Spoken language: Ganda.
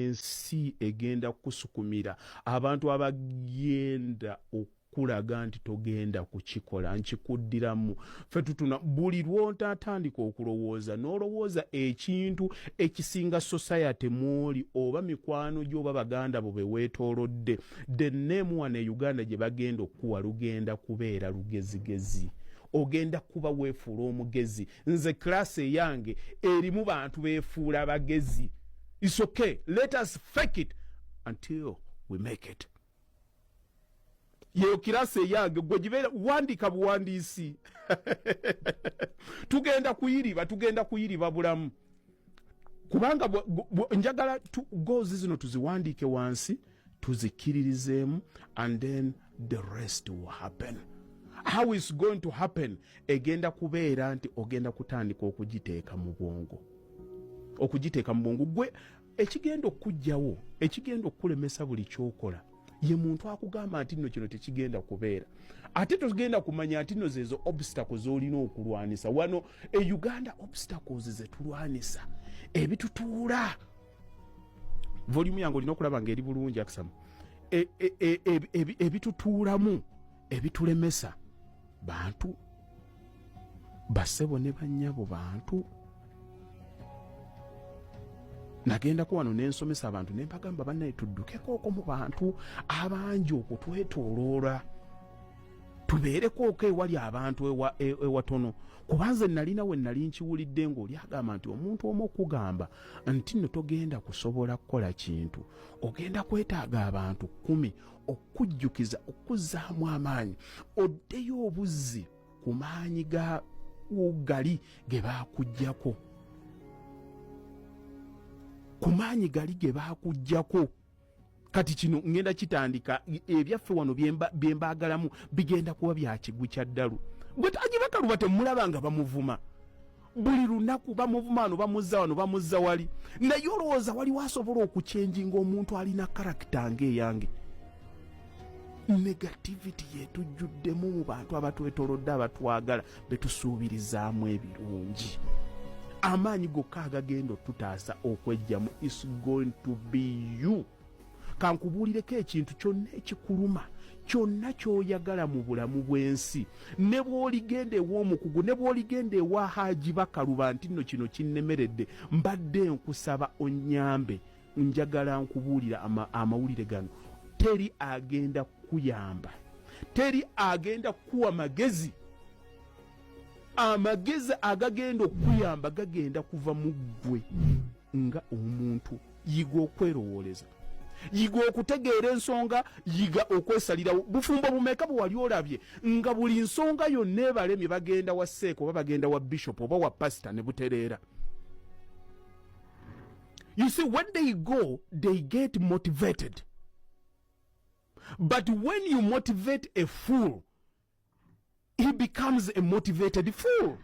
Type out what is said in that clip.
ensi egenda kusukumira abantu abagenda okulaga nti togenda kukikola nkikuddiramu ffe tutuna buli lw'otatandika okulowooza n'olowooza ekintu ekisinga society mwoli oba mikwano gy'oba baganda bo be weetoolodde the name one e Uganda gye bagenda okuwa lugenda kubeera lugezigezi ogenda kuba weefuula omugezi nze klasi eyange erimu bantu beefuula bagezi. It's okay. Let us fake it until we make it. Yeyo kirase yange gwe gibera wandika buwandiisi. Tugenda kuyiriba bulamu. Kubanga njagala goals zino tuziwandiike wansi, tuzikiririzeemu and then the rest will happen. How is going to happen? Egenda kubeera nti ogenda kutandika okugiteeka mu bwongo. Okugiteeka mu bwongo gwe ekigenda okujjawo ekigenda okulemesa buli kyokola ye muntu akugamba nti nno kino tekigenda kubeera ate tugenda kumanya nti nno zezo obstacles olina okulwanisa wano e Uganda obstacles ze tulwanisa ebitutuula volume yange olina okulaba ngeri bulungi akisamu ebitutuulamu ebitulemesa bantu basebo ne bannyabo bantu. Nagenda ku wano n'ensomesa abantu ne mpagamba bannaye tuddukeko okwo mu bantu abangi okwo twetooloola tubeereko oko ewali abantu ewatono kubanze nalina we nali nkiwulidde ng'oli agamba nti omuntu omu okugamba nti nno togenda kusobola kukola kintu ogenda kwetaaga abantu 10 okujjukiza okuzzaamu amaanyi oddeyo obuzzi ku maanyi ga gali ge baakuggyako kumanyi gali ge baakuggyako kati kino ngenda kitandika ebyaffe wano byembaagalamu bigenda kuba bya kigwi kya ddalu bwe tagibakaluba temulaba nga bamuvuma buli lunaku bamuvuma wano bamuzza wano bamuzza wali naye olowooza wali wasobola okucenjinga omuntu alina karakita ng'eyange. Negativity yetujjuddemu mu bantu abatwetoolodde abatwagala betusuubirizaamu ebirungi. Amaanyi gokka agagenda otutaasa okwejjamu is going to be you. Kankubuulireko ekintu kyonna ekikuluma kyonna ky'oyagala mu bulamu bw'ensi ne bw'oligenda ew'omukugu ne bw'oligenda ewa Haaji Bakaluba nti nno kino kinnemeredde mbadde nkusaba onnyambe njagala nkubuulira amawulire gano teri agenda kuyamba teri agenda kuwa magezi amagezi agagenda okuyamba gagenda kuva mu ggwe nga omuntu. Yiga okwerowooleza, yiga okutegeera ensonga, yiga okwesalirawo. Bufumbo bumeka bwe wali olabye nga buli nsonga yonna ebalemye bagenda wa Seeko oba bagenda wa Bishop oba wa Pastor ne butereera. You see, when they go, they get motivated. But when you motivate a fool, he becomes a motivated fool.